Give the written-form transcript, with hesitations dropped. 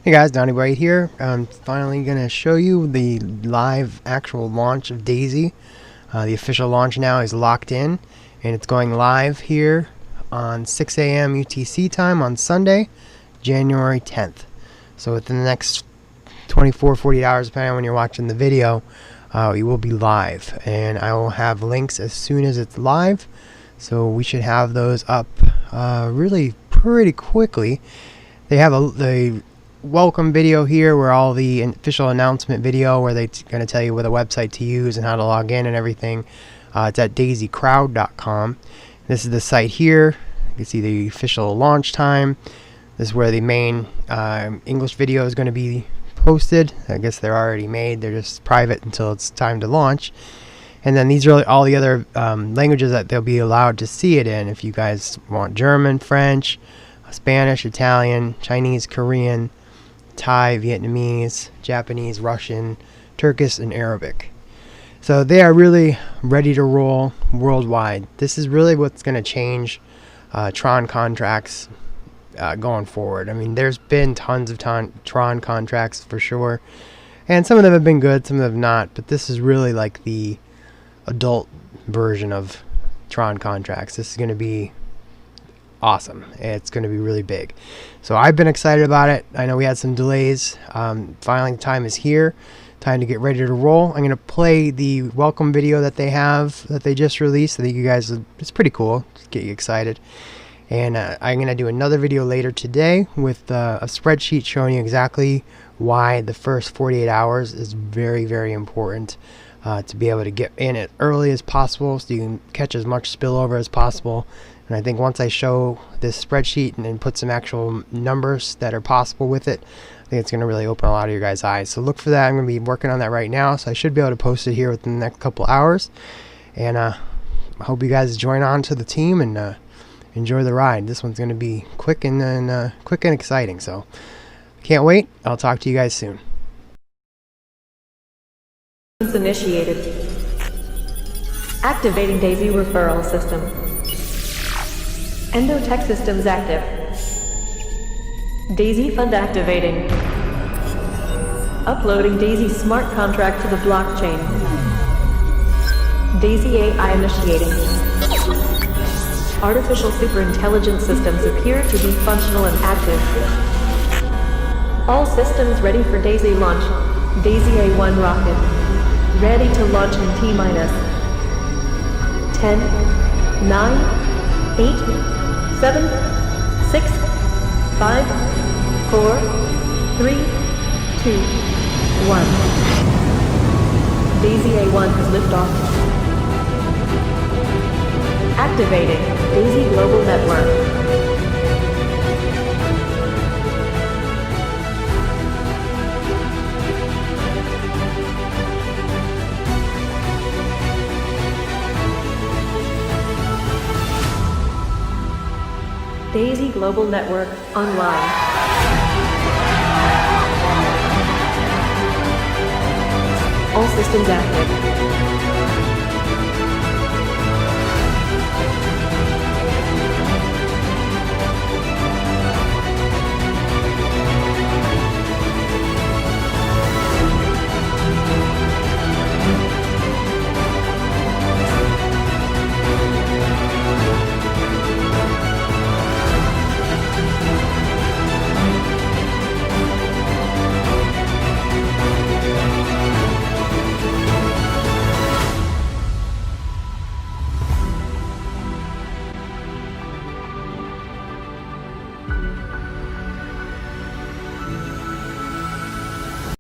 Hey guys, Donnie Bright here. I'm finally going to show you the live actual launch of DAISY. The official launch now is locked in, and it's going live here on 6 a.m. UTC time on Sunday, January 10th. So within the next 24-48 hours, depending on when you're watching the video, it will be live. And I will have links as soon as it's live. So we should have those up really pretty quickly. They have the welcome video here, where all the official announcement video, where they're going to tell you what a website to use and how to log in and everything. It's at daisycrowd.com. This is the site here. You can see the official launch time. This is where the main English video is going to be posted. I guess they're already made. They're just private until it's time to launch. And then these are all the other languages that they'll be allowed to see it in. If you guys want German, French, Spanish, Italian, Chinese, Korean, Thai, Vietnamese, Japanese, Russian, Turkish, and Arabic. So they are really ready to roll worldwide. This is really what's going to change Tron contracts going forward. I mean, there's been tons of Tron contracts for sure, and some of them have been good, some of them have not, but this is really like the adult version of Tron contracts. This is going to be awesome. It's going to be really big. So I've been excited about it. I know we had some delays. Finally, the time is here. Time to get ready to roll. I'm going to play the welcome video that they have, that they just released. I think you guys, it's pretty cool. Just get you excited. And I'm going to do another video later today with a spreadsheet showing you exactly why the first 48 hours is very, very important. To be able to get in it early as possible, so you can catch as much spillover as possible. And I think once I show this spreadsheet and then put some actual numbers that are possible with it, I think it's going to really open a lot of your guys' eyes. So look for that. I'm going to be working on that right now, so I should be able to post it here within the next couple hours. And I hope you guys join on to the team and enjoy the ride. This one's going to be quick and exciting. So can't wait. I'll talk to you guys soon. Initiated. Activating DAISY referral system. Endotech systems active. DAISY fund activating. Uploading DAISY smart contract to the blockchain. DAISY AI initiating. Artificial superintelligence systems appear to be functional and active. All systems ready for DAISY launch. DAISY A1 rocket. Ready to launch in T-minus 10, 9, 8, 7, 6, 5, 4, 3, 2, 1. DAISY A1 has liftoff. Activating DAISY Global Network. DAISY Global Network online. All systems active.